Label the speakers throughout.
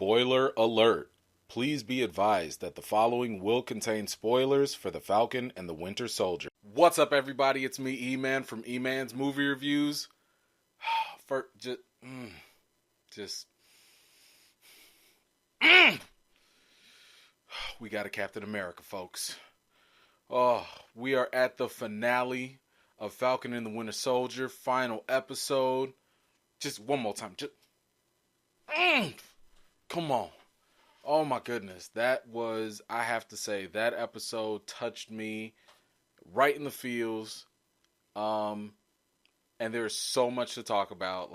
Speaker 1: Spoiler alert. Please be advised that the following will contain spoilers for the Falcon and the Winter Soldier. What's up, everybody? It's me, E-Man, from E-Man's Movie Reviews. We got a Captain America, folks. Oh, we are at the finale of Falcon and the Winter Soldier, final episode. Just one more time. Come on. Oh my goodness. I have to say, that episode touched me right in the feels. And there's so much to talk about.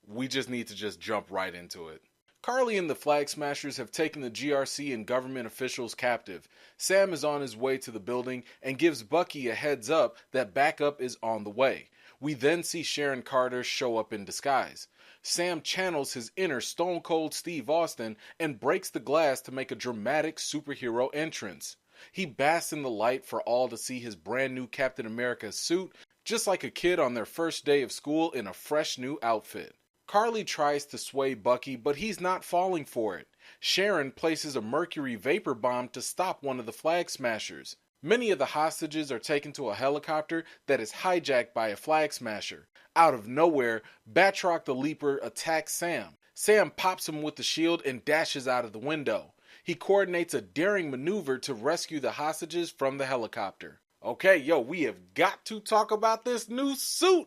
Speaker 1: We just need to just jump right into it. Karli and the Flag Smashers have taken the GRC and government officials captive. Sam is on his way to the building and gives Bucky a heads up that backup is on the way. We then see Sharon Carter show up in disguise. Sam channels his inner Stone Cold Steve Austin and breaks the glass to make a dramatic superhero entrance. He basks in the light for all to see his brand new Captain America suit, just like a kid on their first day of school in a fresh new outfit. Karli tries to sway Bucky, but he's not falling for it. Sharon places a mercury vapor bomb to stop one of the Flag Smashers. Many of the hostages are taken to a helicopter that is hijacked by a Flag Smasher. Out of nowhere, Batroc the Leaper attacks Sam. Sam pops him with the shield and dashes out of the window. He coordinates a daring maneuver to rescue the hostages from the helicopter. Okay, we have got to talk about this new suit.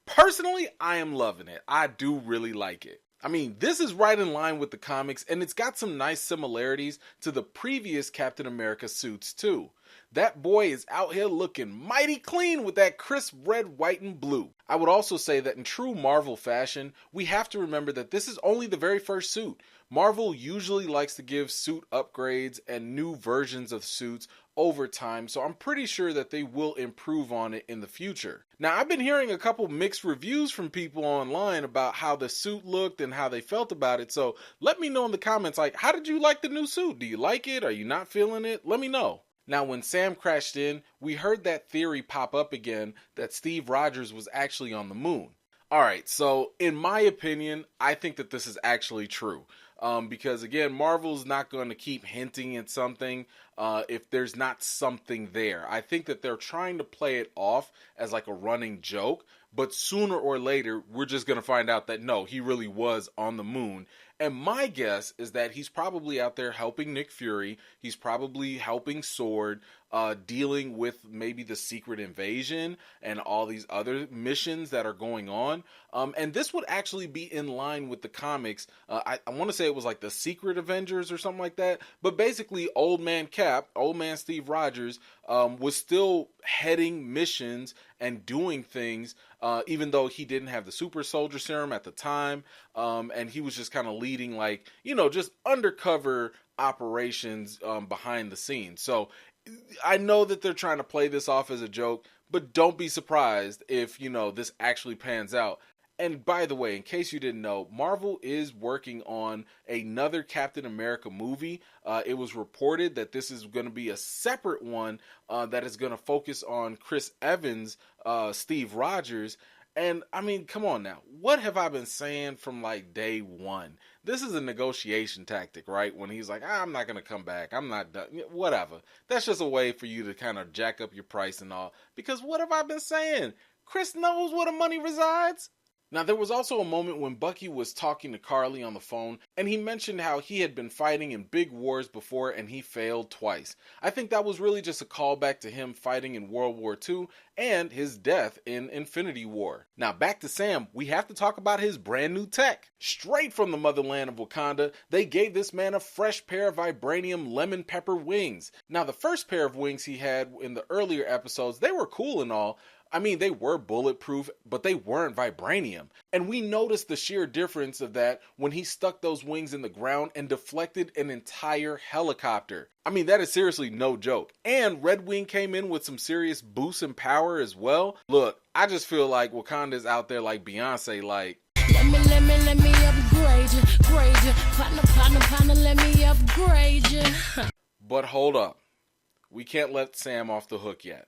Speaker 1: Personally, I am loving it. I do really like it. I mean, this is right in line with the comics, and it's got some nice similarities to the previous Captain America suits too. That boy is out here looking mighty clean with that crisp red, white, and blue. I would also say that in true Marvel fashion, we have to remember that this is only the very first suit. Marvel usually likes to give suit upgrades and new versions of suits over time, so I'm pretty sure that they will improve on it in the future. Now, I've been hearing a couple mixed reviews from people online about how the suit looked and how they felt about it, so let me know in the comments, how did you like the new suit? Do you like it? Are you not feeling it? Let me know. Now, when Sam crashed in, we heard that theory pop up again that Steve Rogers was actually on the moon. Alright, so in my opinion, I think that this is actually true. Because again, Marvel's not going to keep hinting at something if there's not something there. I think that they're trying to play it off as like a running joke, but sooner or later, we're just going to find out that no, he really was on the moon. And my guess is that he's probably out there helping Nick Fury. He's probably helping Sword, dealing with maybe the secret invasion and all these other missions that are going on. And this would actually be in line with the comics. I want to say it was like the Secret Avengers or something like that. But basically, Old Man Steve Rogers, was still heading missions and doing things, even though he didn't have the super soldier serum at the time. And he was just kind of leading just undercover operations behind the scenes. So I know that they're trying to play this off as a joke, but don't be surprised if, this actually pans out. And by the way, in case you didn't know, Marvel is working on another Captain America movie. It was reported that this is going to be a separate one that is going to focus on Chris Evans, Steve Rogers. And I mean, come on now. What have I been saying from day one? This is a negotiation tactic, right? When he's like, I'm not going to come back. I'm not done. Whatever. That's just a way for you to kind of jack up your price and all. Because what have I been saying? Chris knows where the money resides. Now, there was also a moment when Bucky was talking to Karli on the phone, and he mentioned how he had been fighting in big wars before and he failed twice. I think that was really just a callback to him fighting in World War II and his death in Infinity War. Now, back to Sam, we have to talk about his brand new tech. Straight from the motherland of Wakanda, they gave this man a fresh pair of vibranium lemon pepper wings. Now, the first pair of wings he had in the earlier episodes, they were cool and all. I mean, they were bulletproof, but they weren't vibranium. And we noticed the sheer difference of that when he stuck those wings in the ground and deflected an entire helicopter. I mean, that is seriously no joke. And Red Wing came in with some serious boosts in power as well. Look, I just feel like Wakanda's out there like Beyonce,
Speaker 2: Let me upgrade you, partner, let me upgrade you.
Speaker 1: But hold up. We can't let Sam off the hook yet.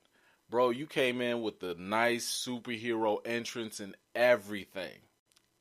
Speaker 1: Bro, you came in with the nice superhero entrance and everything.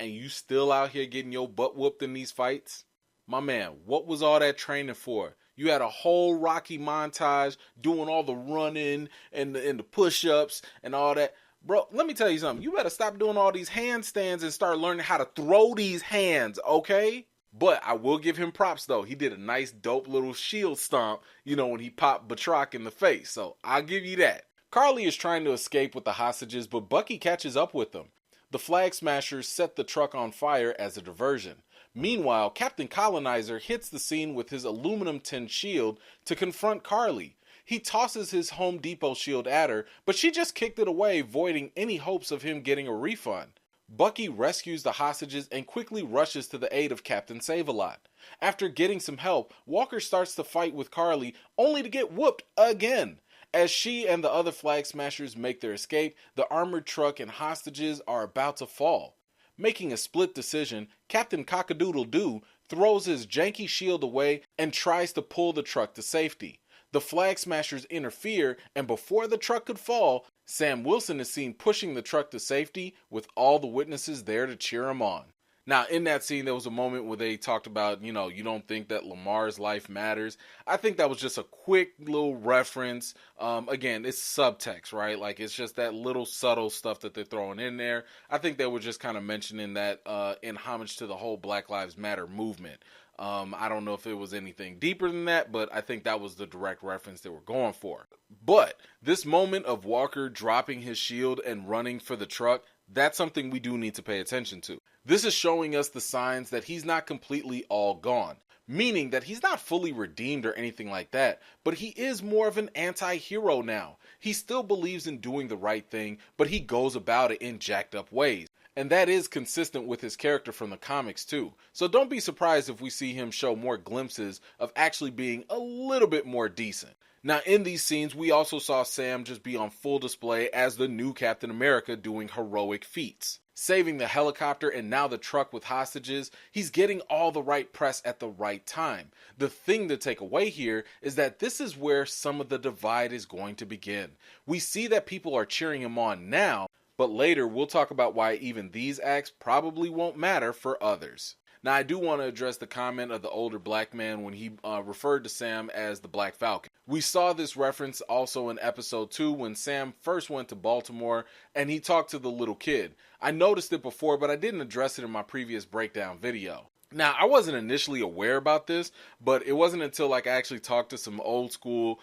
Speaker 1: And you still out here getting your butt whooped in these fights? My man, what was all that training for? You had a whole Rocky montage doing all the running and the push-ups and all that. Bro, let me tell you something. You better stop doing all these handstands and start learning how to throw these hands, okay? But I will give him props, though. He did a nice, dope little shield stomp, when he popped Batroc in the face. So I'll give you that. Karli is trying to escape with the hostages, but Bucky catches up with them. The Flag Smashers set the truck on fire as a diversion. Meanwhile, Captain Colonizer hits the scene with his aluminum tin shield to confront Karli. He tosses his Home Depot shield at her, but she just kicked it away, voiding any hopes of him getting a refund. Bucky rescues the hostages and quickly rushes to the aid of Captain Save-A-Lot. After getting some help, Walker starts to fight with Karli, only to get whooped again. As she and the other Flag Smashers make their escape, the armored truck and hostages are about to fall. Making a split decision, Captain Cock-A-Doodle-Doo throws his janky shield away and tries to pull the truck to safety. The Flag Smashers interfere, and before the truck could fall, Sam Wilson is seen pushing the truck to safety with all the witnesses there to cheer him on. Now, in that scene, there was a moment where they talked about, you don't think that Lamar's life matters. I think that was just a quick little reference. Again, it's subtext, right? Like, it's just that little subtle stuff that they're throwing in there. I think they were just kind of mentioning that in homage to the whole Black Lives Matter movement. I don't know if it was anything deeper than that, but I think that was the direct reference they were going for. But this moment of Walker dropping his shield and running for the truck, that's something we do need to pay attention to. This is showing us the signs that he's not completely all gone, meaning that he's not fully redeemed or anything like that, but he is more of an anti-hero now. He still believes in doing the right thing, but he goes about it in jacked up ways. And that is consistent with his character from the comics too. So don't be surprised if we see him show more glimpses of actually being a little bit more decent. Now in these scenes, we also saw Sam just be on full display as the new Captain America doing heroic feats. Saving the helicopter and now the truck with hostages, he's getting all the right press at the right time. The thing to take away here is that this is where some of the divide is going to begin. We see that people are cheering him on now, but later we'll talk about why even these acts probably won't matter for others. Now I do want to address the comment of the older black man when he referred to Sam as the Black Falcon. We saw this reference also in episode 2 when Sam first went to Baltimore and he talked to the little kid. I noticed it before, but I didn't address it in my previous breakdown video. Now, I wasn't initially aware about this, but it wasn't until I actually talked to some old school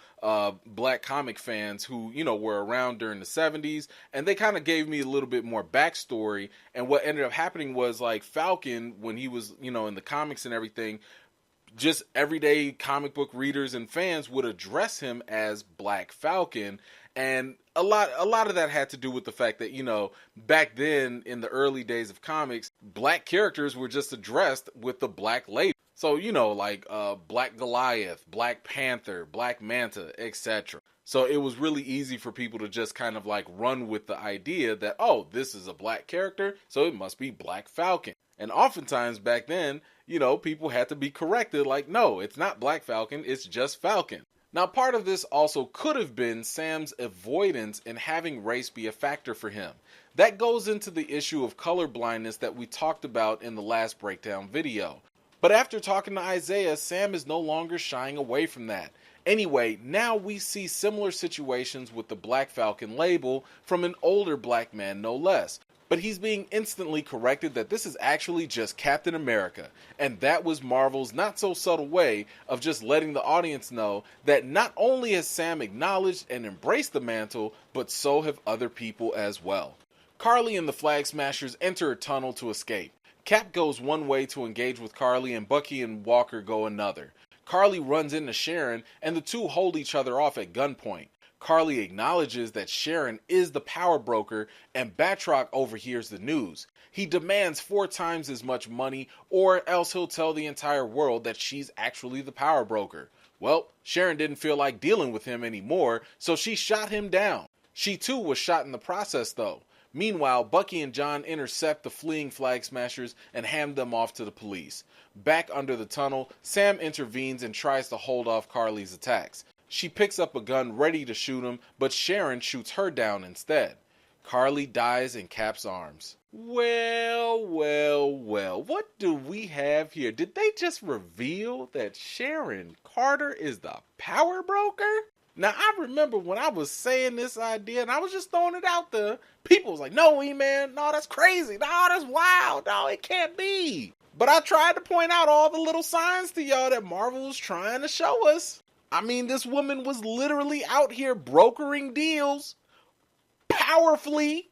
Speaker 1: black comic fans who, were around during the 70s, and they kind of gave me a little bit more backstory. And what ended up happening was, like, Falcon, when he was, in the comics and everything, just everyday comic book readers and fans would address him as Black Falcon. And a lot of that had to do with the fact that, back then in the early days of comics, black characters were just addressed with the black label. So, like Black Goliath, Black Panther, Black Manta, etc. So it was really easy for people to just kind of like run with the idea that, oh, this is a black character, so it must be Black Falcon. And oftentimes back then, people had to be corrected like, no, it's not Black Falcon, it's just Falcon. Now, part of this also could have been Sam's avoidance in having race be a factor for him. That goes into the issue of color blindness that we talked about in the last breakdown video. But after talking to Isaiah, Sam is no longer shying away from that. Anyway, now we see similar situations with the Black Falcon label from an older black man no less. But he's being instantly corrected that this is actually just Captain America. And that was Marvel's not so subtle way of just letting the audience know that not only has Sam acknowledged and embraced the mantle, but so have other people as well. Karli and the Flag Smashers enter a tunnel to escape. Cap goes one way to engage with Karli and Bucky and Walker go another. Karli runs into Sharon and the two hold each other off at gunpoint. Karli acknowledges that Sharon is the power broker and Batroc overhears the news. He demands 4 times as much money or else he'll tell the entire world that she's actually the power broker. Well, Sharon didn't feel like dealing with him anymore, so she shot him down. She too was shot in the process though. Meanwhile, Bucky and John intercept the fleeing Flag Smashers and hand them off to the police. Back under the tunnel, Sam intervenes and tries to hold off Karli's attacks. She picks up a gun ready to shoot him, but Sharon shoots her down instead. Karli dies in Cap's arms. Well, what do we have here? Did they just reveal that Sharon Carter is the power broker? Now, I remember when I was saying this idea and I was just throwing it out there, people was like, no, E-Man, no, that's crazy, no, that's wild, no, it can't be. But I tried to point out all the little signs to y'all that Marvel was trying to show us. I mean, this woman was literally out here brokering deals powerfully.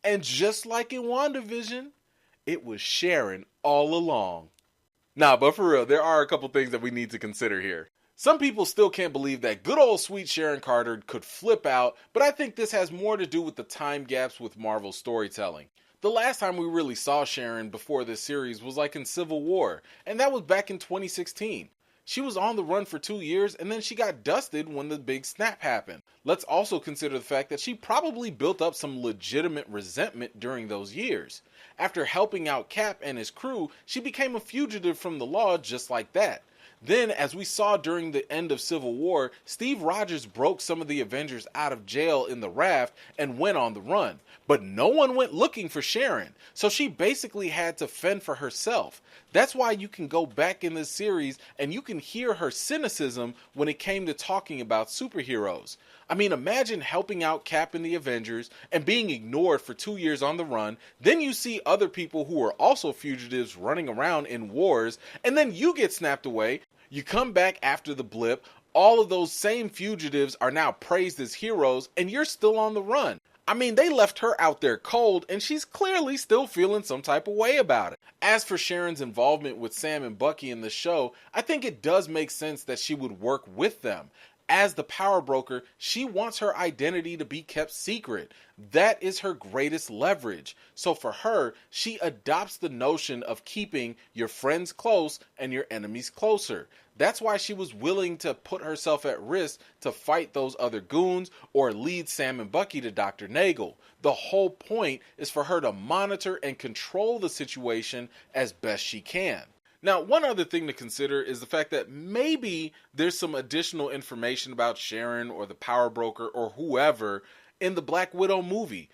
Speaker 1: And just like in WandaVision, it was Sharon all along. Nah, but for real, there are a couple things that we need to consider here. Some people still can't believe that good old sweet Sharon Carter could flip out, but I think this has more to do with the time gaps with Marvel's storytelling. The last time we really saw Sharon before this series was like in Civil War, and that was back in 2016. She was on the run for 2 years and then she got dusted when the big snap happened. Let's also consider the fact that she probably built up some legitimate resentment during those years. After helping out Cap and his crew, she became a fugitive from the law just like that. Then, as we saw during the end of Civil War, Steve Rogers broke some of the Avengers out of jail in the raft and went on the run. But no one went looking for Sharon, so she basically had to fend for herself. That's why you can go back in this series and you can hear her cynicism when it came to talking about superheroes. I mean, imagine helping out Cap and the Avengers and being ignored for 2 years on the run. Then you see other people who are also fugitives running around in wars, and then you get snapped away. You come back after the blip, all of those same fugitives are now praised as heroes, and you're still on the run. I mean, they left her out there cold, and she's clearly still feeling some type of way about it. As for Sharon's involvement with Sam and Bucky in the show, I think it does make sense that she would work with them. As the power broker, she wants her identity to be kept secret. That is her greatest leverage. So for her, she adopts the notion of keeping your friends close and your enemies closer. That's why she was willing to put herself at risk to fight those other goons or lead Sam and Bucky to Dr. Nagel. The whole point is for her to monitor and control the situation as best she can. Now, one other thing to consider is the fact that maybe there's some additional information about Sharon or the power broker or whoever in the Black Widow movie.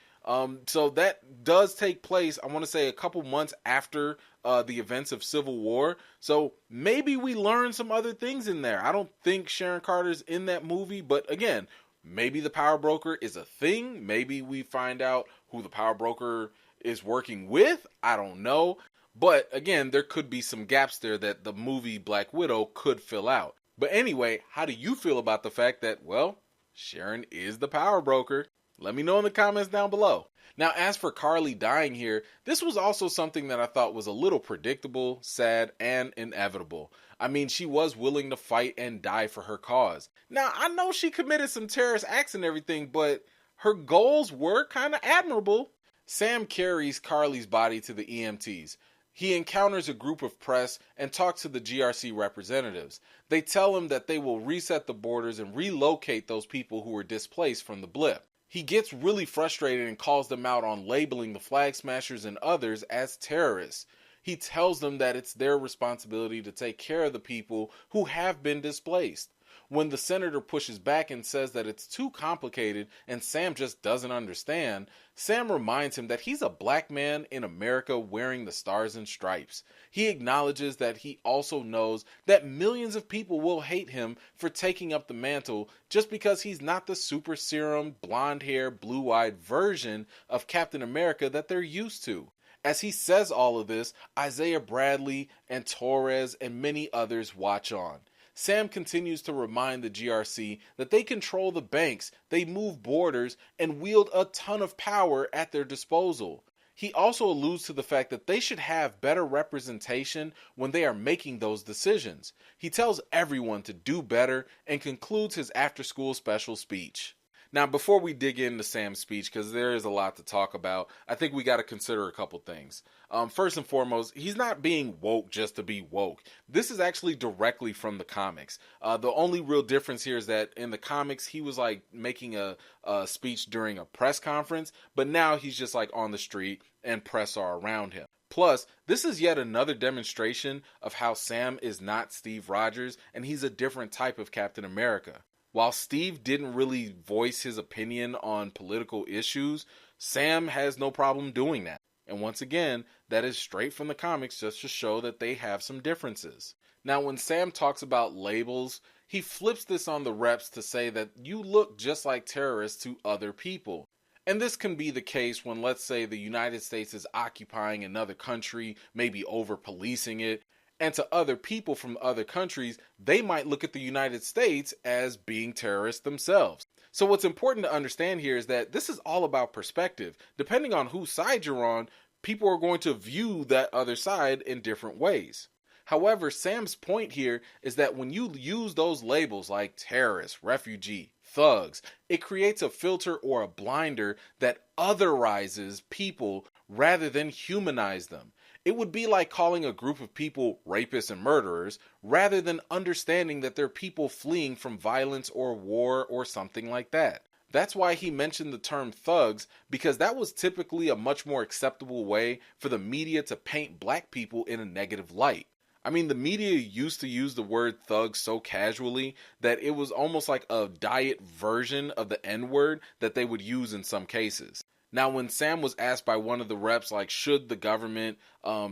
Speaker 1: So that does take place, I want to say, a couple months after the events of Civil War. So maybe we learn some other things in there. I don't think Sharon Carter's in that movie, but again, maybe the power broker is a thing. Maybe we find out who the power broker is working with. I don't know. But again, there could be some gaps there that the movie Black Widow could fill out. But anyway, how do you feel about the fact that, well, Sharon is the power broker? Let me know in the comments down below. Now, as for Karli dying here, this was also something that I thought was a little predictable, sad, and inevitable. I mean, she was willing to fight and die for her cause. Now, I know she committed some terrorist acts and everything, but her goals were kind of admirable. Sam carries Karli's body to the EMTs. He encounters a group of press and talks to the GRC representatives. They tell him that they will reset the borders and relocate those people who were displaced from the blip. He gets really frustrated and calls them out on labeling the Flag Smashers and others as terrorists. He tells them that it's their responsibility to take care of the people who have been displaced. When the senator pushes back and says that it's too complicated and Sam just doesn't understand, Sam reminds him that he's a black man in America wearing the stars and stripes. He acknowledges that he also knows that millions of people will hate him for taking up the mantle just because he's not the super serum, blonde-haired, blue-eyed version of Captain America that they're used to. As he says all of this, Isaiah Bradley and Torres and many others watch on. Sam continues to remind the GRC that they control the banks, they move borders, and wield a ton of power at their disposal. He also alludes to the fact that they should have better representation when they are making those decisions. He tells everyone to do better and concludes his after-school special speech. Now, before we dig into Sam's speech, because there is a lot to talk about, I think we got to consider a couple things. First and foremost, he's not being woke just to be woke. This is actually directly from the comics. The only real difference here is that in the comics, he was like making a speech during a press conference, but now he's just like on the street and press are around him. Plus, this is yet another demonstration of how Sam is not Steve Rogers and he's a different type of Captain America. While Steve didn't really voice his opinion on political issues, Sam has no problem doing that. And once again, that is straight from the comics just to show that they have some differences. Now, when Sam talks about labels, he flips this on the reps to say that you look just like terrorists to other people. And this can be the case when, let's say, the United States is occupying another country, maybe over-policing it, and to other people from other countries, they might look at the United States as being terrorists themselves. So what's important to understand here is that this is all about perspective. Depending on whose side you're on, people are going to view that other side in different ways. However, Sam's point here is that when you use those labels like terrorist, refugee, thugs, it creates a filter or a blinder that otherizes people rather than humanize them. It would be like calling a group of people rapists and murderers rather than understanding that they're people fleeing from violence or war or something like that. That's why he mentioned the term thugs, because that was typically a much more acceptable way for the media to paint black people in a negative light. I mean, the media used to use the word thug so casually that it was almost like a diet version of the N-word that they would use in some cases. Now, when Sam was asked by one of the reps, like, should the government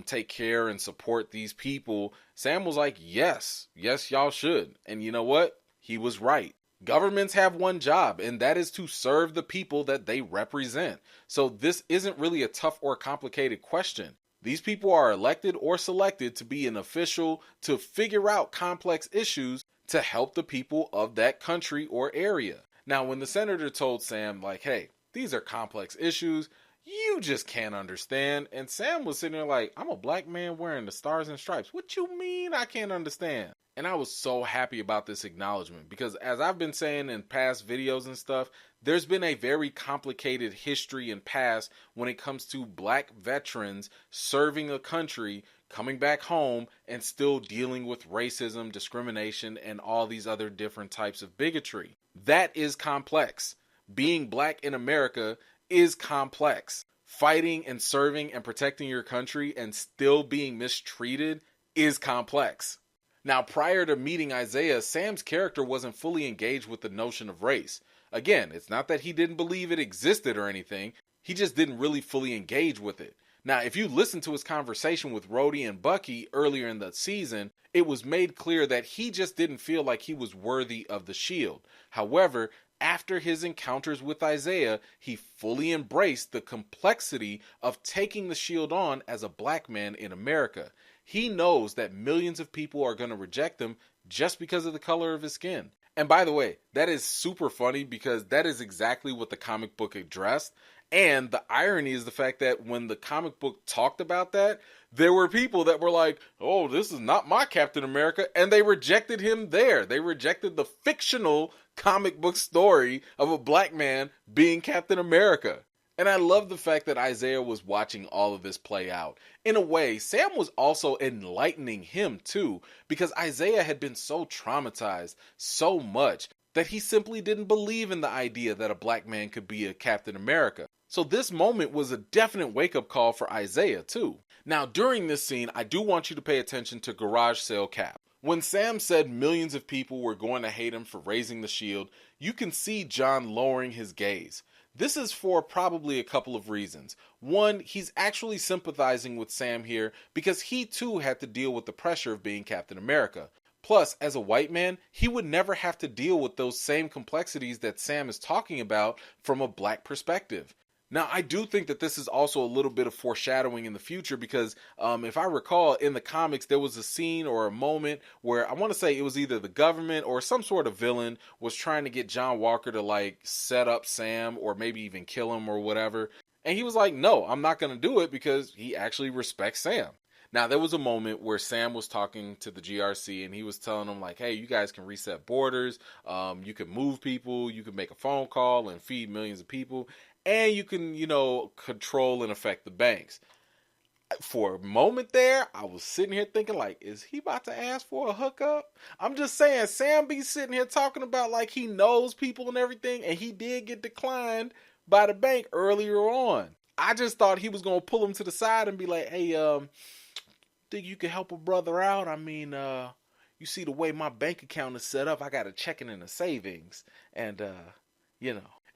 Speaker 1: take care and support these people, Sam was like, yes, y'all should. And you know what? He was right. Governments have one job, and that is to serve the people that they represent. So this isn't really a tough or complicated question. These people are elected or selected to be an official to figure out complex issues to help the people of that country or area. Now, when the senator told Sam, like, hey, these are complex issues, you just can't understand. And Sam was sitting there like, I'm a black man wearing the stars and stripes. What you mean I can't understand? And I was so happy about this acknowledgement because as I've been saying in past videos and stuff, there's been a very complicated history and past when it comes to black veterans serving a country, coming back home, and still dealing with racism, discrimination, and all these other different types of bigotry. That is complex. Being black in America is complex. Fighting and serving and protecting your country and still being mistreated is complex. Now, prior to meeting Isaiah, Sam's character wasn't fully engaged with the notion of race. Again, it's not that he didn't believe it existed or anything, he just didn't really fully engage with it. Now, if you listen to his conversation with Rhodey and Bucky earlier in the season, it was made clear that he just didn't feel like he was worthy of the shield. However, after his encounters with Isaiah, he fully embraced the complexity of taking the shield on as a black man in America. He knows that millions of people are going to reject him just because of the color of his skin. And by the way, that is super funny because that is exactly what the comic book addressed. And the irony is the fact that when the comic book talked about that, there were people that were like, oh, this is not my Captain America. And they rejected him there. They rejected the fictional comic book story of a black man being Captain America. And I love the fact that Isaiah was watching all of this play out. In a way, Sam was also enlightening him too, because Isaiah had been so traumatized so much that he simply didn't believe in the idea that a black man could be a Captain America. So this moment was a definite wake-up call for Isaiah too. Now, during this scene, I do want you to pay attention to Garage Sale Cap. When Sam said millions of people were going to hate him for raising the shield, you can see John lowering his gaze. This is for probably a couple of reasons. One, he's actually sympathizing with Sam here because he too had to deal with the pressure of being Captain America. Plus, as a white man, he would never have to deal with those same complexities that Sam is talking about from a black perspective. Now, I do think that this is also a little bit of foreshadowing in the future because if I recall, in the comics, there was a scene or a moment where I want to say it was either the government or some sort of villain was trying to get John Walker to like set up Sam or maybe even kill him or whatever. And he was like, no, I'm not going to do it because he actually respects Sam. Now, there was a moment where Sam was talking to the GRC and he was telling them like, hey, you guys can reset borders. You can move people. You can make a phone call and feed millions of people. And you can, control and affect the banks. For a moment there, I was sitting here thinking like, is he about to ask for a hookup? I'm just saying, Sam be sitting here talking about like he knows people and everything. And he did get declined by the bank earlier on. I just thought he was going to pull him to the side and be like, hey, think you could help a brother out? I mean, you see the way my bank account is set up, I got a checking and a savings. And,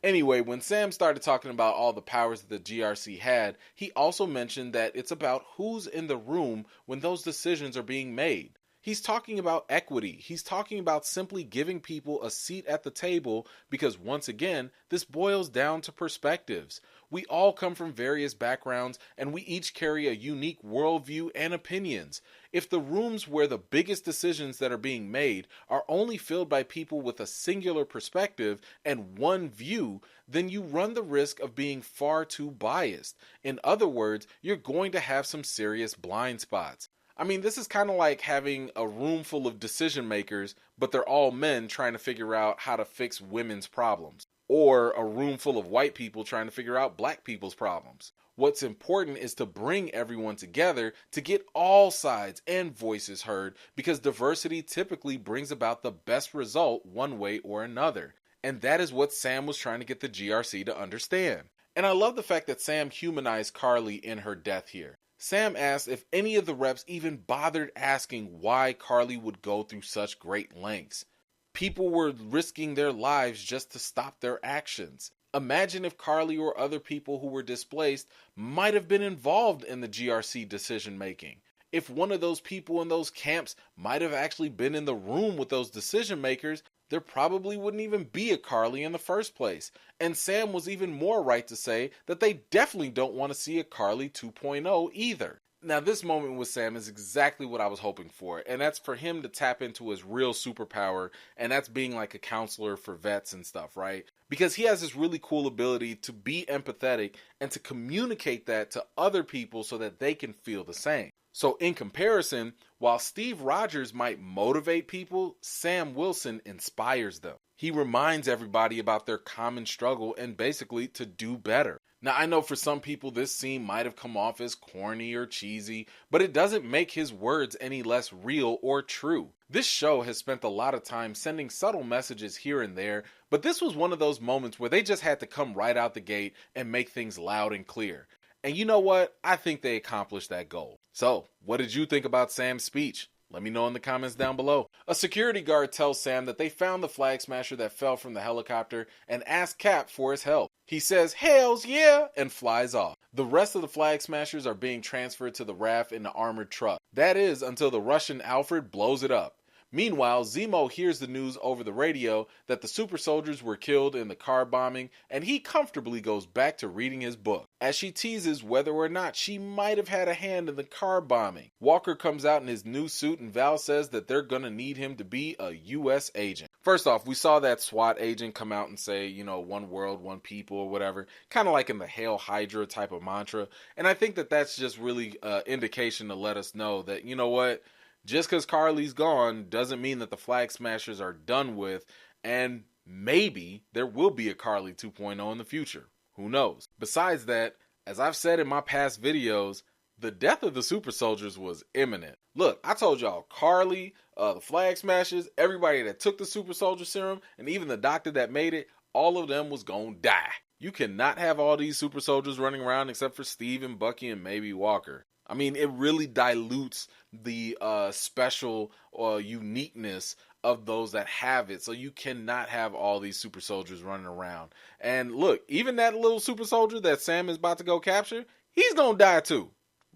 Speaker 1: Anyway, when Sam started talking about all the powers that the GRC had, he also mentioned that it's about who's in the room when those decisions are being made. He's talking about equity. He's talking about simply giving people a seat at the table because, once again, this boils down to perspectives. We all come from various backgrounds and we each carry a unique worldview and opinions. If the rooms where the biggest decisions that are being made are only filled by people with a singular perspective and one view, then you run the risk of being far too biased. In other words, you're going to have some serious blind spots. I mean, this is kind of like having a room full of decision makers, but they're all men trying to figure out how to fix women's problems. Or a room full of white people trying to figure out black people's problems. What's important is to bring everyone together to get all sides and voices heard, because diversity typically brings about the best result one way or another. And that is what Sam was trying to get the GRC to understand. And I love the fact that Sam humanized Karli in her death here. Sam asked if any of the reps even bothered asking why Karli would go through such great lengths. People were risking their lives just to stop their actions. Imagine if Karli or other people who were displaced might have been involved in the GRC decision making. If one of those people in those camps might have actually been in the room with those decision makers, there probably wouldn't even be a Karli in the first place. And Sam was even more right to say that they definitely don't want to see a Karli 2.0 either. Now, this moment with Sam is exactly what I was hoping for, and that's for him to tap into his real superpower, and that's being like a counselor for vets and stuff, right? Because he has this really cool ability to be empathetic and to communicate that to other people so that they can feel the same. So in comparison, while Steve Rogers might motivate people, Sam Wilson inspires them. He reminds everybody about their common struggle and basically to do better. Now, I know for some people this scene might have come off as corny or cheesy, but it doesn't make his words any less real or true. This show has spent a lot of time sending subtle messages here and there, but this was one of those moments where they just had to come right out the gate and make things loud and clear. And you know what? I think they accomplished that goal. So, what did you think about Sam's speech? Let me know in the comments down below. A security guard tells Sam that they found the flag smasher that fell from the helicopter and asks Cap for his help. He says, "Hells yeah," and flies off. The rest of the flag smashers are being transferred to the RAF in the armored truck. That is until the Russian Alfred blows it up. Meanwhile, Zemo hears the news over the radio that the super soldiers were killed in the car bombing, and he comfortably goes back to reading his book, as she teases whether or not she might have had a hand in the car bombing. Walker comes out in his new suit, and Val says that they're gonna need him to be a US agent. First off, we saw that SWAT agent come out and say, one world, one people, or whatever, kind of like in the Hail Hydra type of mantra, and I think that that's just really indication to let us know that, you know what, just because Karli's gone doesn't mean that the flag smashers are done with, and maybe there will be a Karli 2.0 in the future. Who knows? Besides that, as I've said in my past videos, the death of the super soldiers was imminent. Look, I told y'all, Karli, the flag smashers, everybody that took the super soldier serum, and even the doctor that made it, all of them was gonna die. You cannot have all these super soldiers running around except for Steve and Bucky and maybe Walker. I mean, it really dilutes the special uniqueness of those that have it. So you cannot have all these super soldiers running around. And look, even that little super soldier that Sam is about to go capture, he's going to die too.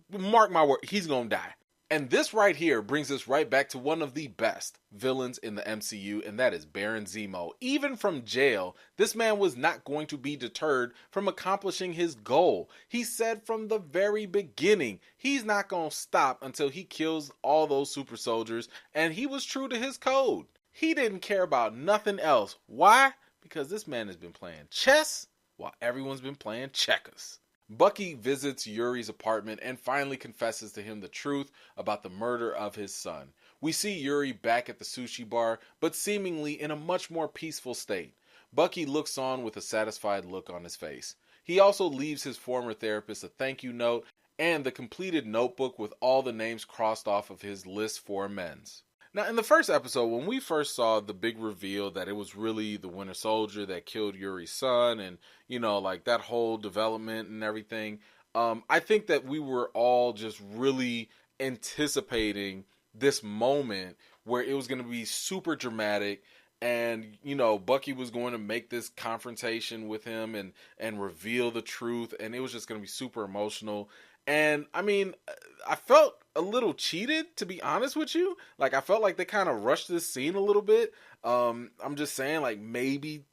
Speaker 1: Mark my word, he's going to die. And this right here brings us right back to one of the best villains in the MCU, and that is Baron Zemo. Even from jail, this man was not going to be deterred from accomplishing his goal. He said from the very beginning, he's not going to stop until he kills all those super soldiers, and he was true to his code. He didn't care about nothing else. Why? Because this man has been playing chess while everyone's been playing checkers. Bucky visits Yuri's apartment and finally confesses to him the truth about the murder of his son. We see Yuri back at the sushi bar, but seemingly in a much more peaceful state. Bucky looks on with a satisfied look on his face. He also leaves his former therapist a thank you note and the completed notebook with all the names crossed off of his list for amends. Now, in the first episode, when we first saw the big reveal that it was really the Winter Soldier that killed Yuri's son and, like that whole development and everything, I think that we were all just really anticipating this moment where it was going to be super dramatic And, Bucky was going to make this confrontation with him and reveal the truth. And it was just going to be super emotional. And, I mean, I felt a little cheated, to be honest with you. Like, I felt like they kind of rushed this scene a little bit. I'm just saying, like, maybe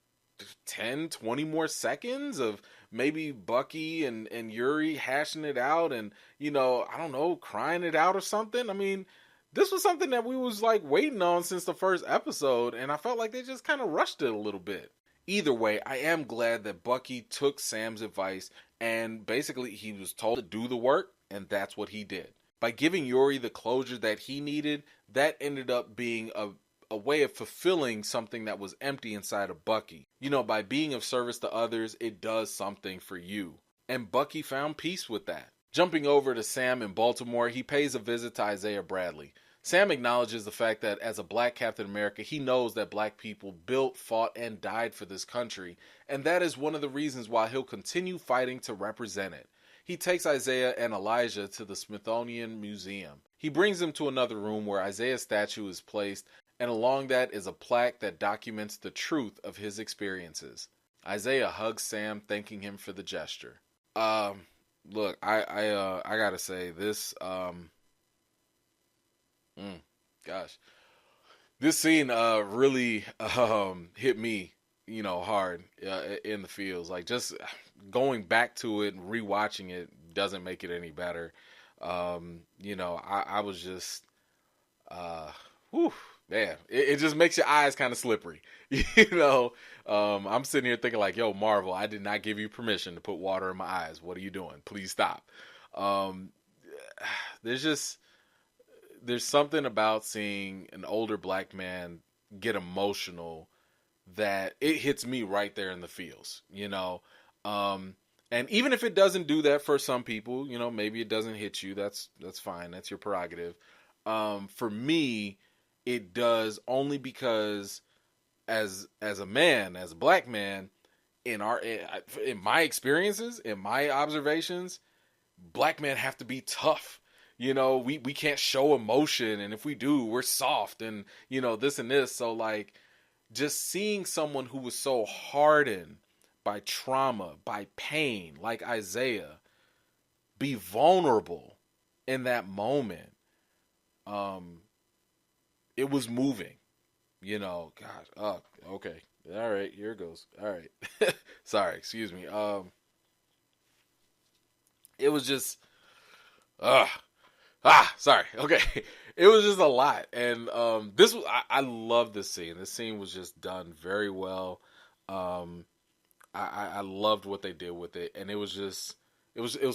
Speaker 1: 10, 20 more seconds of maybe Bucky and Yuri hashing it out and, I don't know, crying it out or something. I mean, this was something that we was like waiting on since the first episode, and I felt like they just kind of rushed it a little bit. Either way, I am glad that Bucky took Sam's advice and basically he was told to do the work, and that's what he did. By giving Yuri the closure that he needed, that ended up being a way of fulfilling something that was empty inside of Bucky. By being of service to others, it does something for you. And Bucky found peace with that. Jumping over to Sam in Baltimore, he pays a visit to Isaiah Bradley. Sam acknowledges the fact that as a black Captain America, he knows that black people built, fought, and died for this country, and that is one of the reasons why he'll continue fighting to represent it. He takes Isaiah and Elijah to the Smithsonian Museum. He brings them to another room where Isaiah's statue is placed, and along that is a plaque that documents the truth of his experiences. Isaiah hugs Sam, thanking him for the gesture. Look, I gotta say this. Gosh, this scene really hit me, hard in the feels. Like just going back to it and rewatching it doesn't make it any better. I was just, man, it just makes your eyes kind of slippery. I'm sitting here thinking like, yo, Marvel, I did not give you permission to put water in my eyes. What are you doing? Please stop. There's something about seeing an older black man get emotional that it hits me right there in the feels, and even if it doesn't do that for some people, maybe it doesn't hit you. That's fine. That's your prerogative. For me, it does only because as a man, as a black man, in my experiences, in my observations, black men have to be tough. We can't show emotion, and if we do, we're soft, and this and this. So like, just seeing someone who was so hardened by trauma, by pain, like Isaiah, be vulnerable in that moment, it was moving. God, okay, all right, here it goes. All right, sorry, excuse me. It was just, sorry. Okay. It was just a lot. And I love this scene. This scene was just done very well. I loved what they did with it. And it was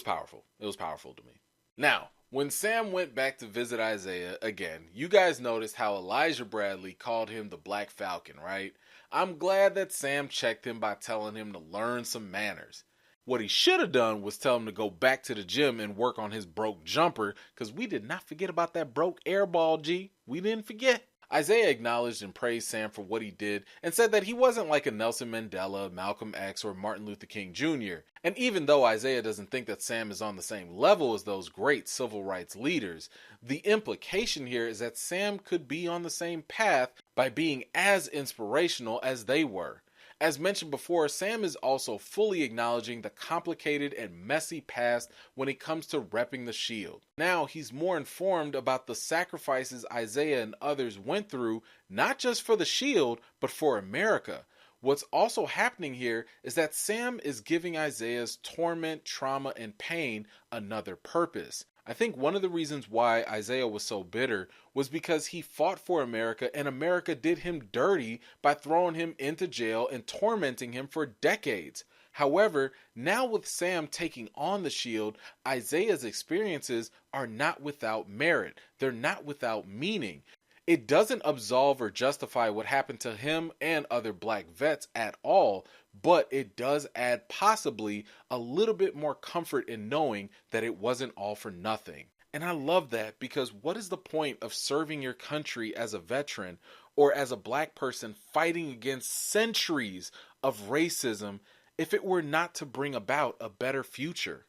Speaker 1: powerful. It was powerful to me. Now, when Sam went back to visit Isaiah again, you guys noticed how Elijah Bradley called him the Black Falcon, right? I'm glad that Sam checked him by telling him to learn some manners. What he should have done was tell him to go back to the gym and work on his broke jumper, because we did not forget about that broke airball, G. We didn't forget. Isaiah acknowledged and praised Sam for what he did and said that he wasn't like a Nelson Mandela, Malcolm X, or Martin Luther King Jr. And even though Isaiah doesn't think that Sam is on the same level as those great civil rights leaders, the implication here is that Sam could be on the same path by being as inspirational as they were. As mentioned before, Sam is also fully acknowledging the complicated and messy past when it comes to repping the Shield. Now he's more informed about the sacrifices Isaiah and others went through, not just for the Shield, but for America. What's also happening here is that Sam is giving Isaiah's torment, trauma, and pain another purpose. I think one of the reasons why Isaiah was so bitter was because he fought for America and America did him dirty by throwing him into jail and tormenting him for decades. However, now with Sam taking on the Shield, Isaiah's experiences are not without merit. They're not without meaning. It doesn't absolve or justify what happened to him and other black vets at all, but it does add possibly a little bit more comfort in knowing that it wasn't all for nothing. And I love that, because what is the point of serving your country as a veteran or as a black person fighting against centuries of racism if it were not to bring about a better future?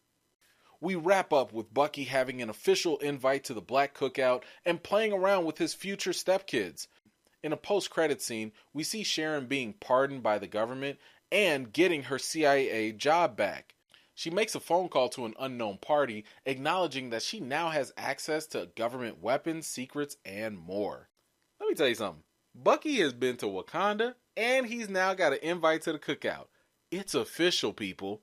Speaker 1: We wrap up with Bucky having an official invite to the Black Cookout and playing around with his future stepkids. In a post-credit scene, we see Sharon being pardoned by the government and getting her CIA job back. She makes a phone call to an unknown party, acknowledging that she now has access to government weapons, secrets, and more. Let me tell you something. Bucky has been to Wakanda, and he's now got an invite to the cookout. It's official, people.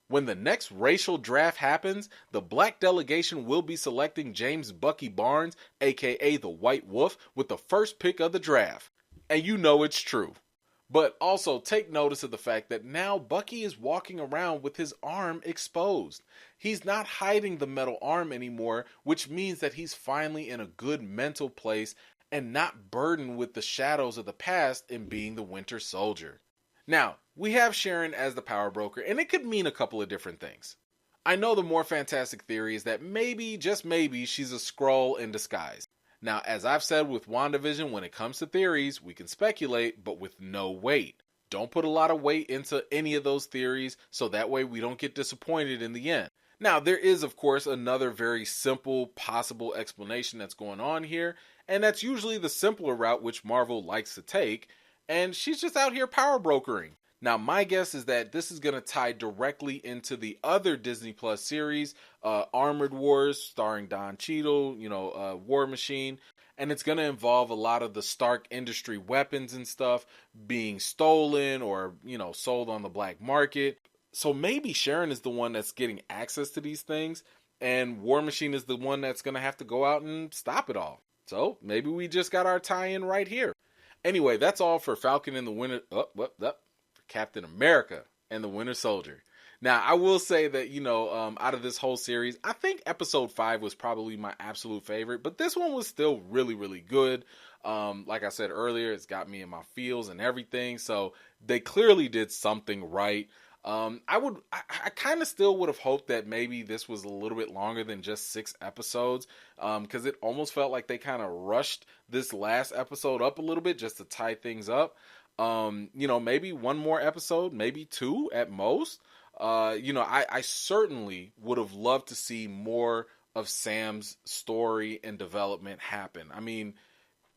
Speaker 1: When the next racial draft happens, the black delegation will be selecting James Bucky Barnes, aka the White Wolf, with the first pick of the draft. And you know it's true. But also take notice of the fact that now Bucky is walking around with his arm exposed. He's not hiding the metal arm anymore, which means that he's finally in a good mental place and not burdened with the shadows of the past in being the Winter Soldier. Now, we have Sharon as the power broker, and it could mean a couple of different things. I know the more fantastic theory is that maybe, just maybe, she's a Skrull in disguise. Now, as I've said with WandaVision, when it comes to theories, we can speculate, but with no weight. Don't put a lot of weight into any of those theories, so that way we don't get disappointed in the end. Now, there is, of course, another very simple possible explanation that's going on here, and that's usually the simpler route which Marvel likes to take, and she's just out here power brokering. Now, my guess is that this is going to tie directly into the other Disney Plus series, Armored Wars, starring Don Cheadle, War Machine. And it's going to involve a lot of the Stark Industry weapons and stuff being stolen or, sold on the black market. So maybe Sharon is the one that's getting access to these things, and War Machine is the one that's going to have to go out and stop it all. So maybe we just got our tie-in right here. Anyway, that's all for Falcon and the Winter... Captain America and the Winter Soldier. Now, I will say that, out of this whole series, I think episode 5 was probably my absolute favorite, but this one was still really, really good. Like I said earlier, it's got me in my feels and everything, so they clearly did something right. I kind of still would have hoped that maybe this was a little bit longer than just 6 episodes, because it almost felt like they kind of rushed this last episode up a little bit just to tie things up. Maybe one more episode, maybe 2 at most. I certainly would have loved to see more of Sam's story and development happen. I mean,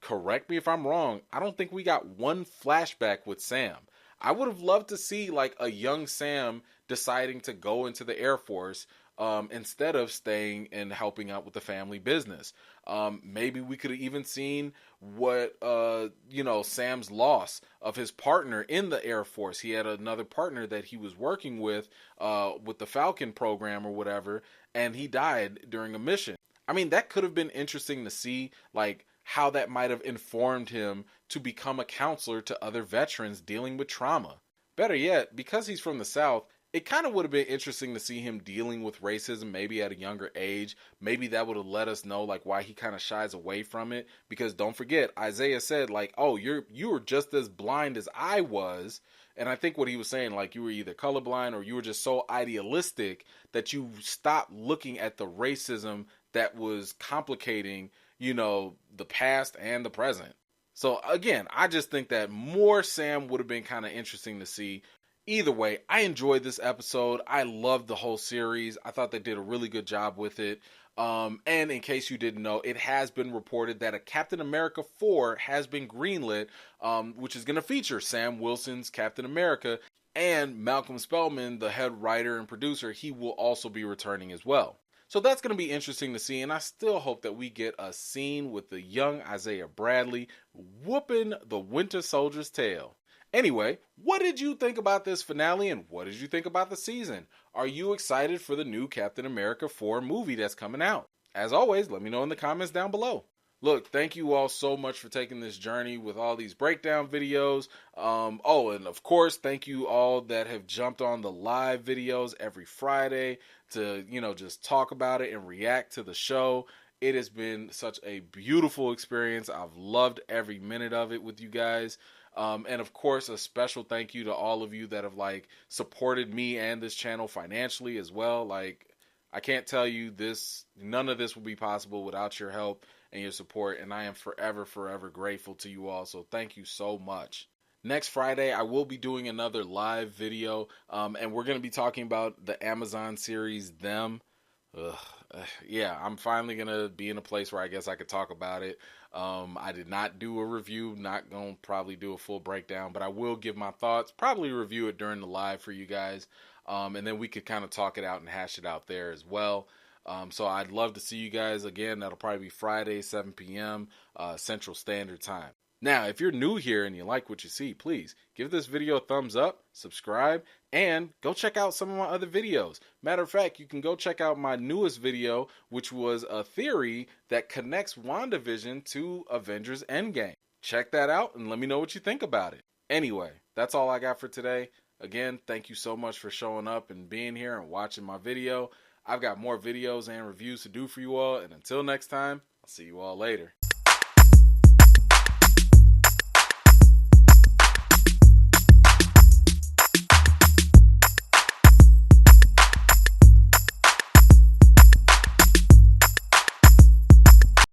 Speaker 1: correct me if I'm wrong, I don't think we got one flashback with Sam. I would have loved to see like a young Sam deciding to go into the Air Force instead of staying and helping out with the family business. Maybe we could have even seen what, Sam's loss of his partner in the Air Force. He had another partner that he was working with the Falcon program or whatever, and he died during a mission. I mean, that could have been interesting to see, like, how that might have informed him to become a counselor to other veterans dealing with trauma. Better yet, because he's from the South, it kind of would have been interesting to see him dealing with racism maybe at a younger age. Maybe that would have let us know like why he kind of shies away from it. Because don't forget, Isaiah said like, oh, you were just as blind as I was. And I think what he was saying, like you were either colorblind or you were just so idealistic that you stopped looking at the racism that was complicating, the past and the present. So again, I just think that more Sam would have been kind of interesting to see. Either way, I enjoyed this episode. I loved the whole series. I thought they did a really good job with it. And in case you didn't know, it has been reported that a Captain America 4 has been greenlit, which is going to feature Sam Wilson's Captain America, and Malcolm Spellman, the head writer and producer. He will also be returning as well. So that's going to be interesting to see, and I still hope that we get a scene with the young Isaiah Bradley whooping the Winter Soldier's tail. Anyway, what did you think about this finale, and what did you think about the season? Are you excited for the new Captain America 4 movie that's coming out? As always, let me know in the comments down below. Look, thank you all so much for taking this journey with all these breakdown videos. And of course, thank you all that have jumped on the live videos every Friday to, just talk about it and react to the show. It has been such a beautiful experience. I've loved every minute of it with you guys. And of course, a special thank you to all of you that have supported me and this channel financially as well. I can't tell you this, none of this would be possible without your help and your support. And I am forever, forever grateful to you all. So thank you so much. Next Friday, I will be doing another live video. And we're going to be talking about the Amazon series, Them. Ugh. Yeah, I'm finally gonna be in a place where I guess I could talk about it. I did not do a review, not gonna probably do a full breakdown, but I will give my thoughts, probably review it during the live for you guys. And then we could kind of talk it out and hash it out there as well. So I'd love to see you guys again. That'll probably be Friday, 7 p.m. Central Standard Time. Now, if you're new here and you like what you see, please give this video a thumbs up, subscribe, and go check out some of my other videos. Matter of fact, you can go check out my newest video, which was a theory that connects WandaVision to Avengers Endgame. Check that out and let me know what you think about it. Anyway, that's all I got for today. Again, thank you so much for showing up and being here and watching my video. I've got more videos and reviews to do for you all, and until next time, I'll see you all later.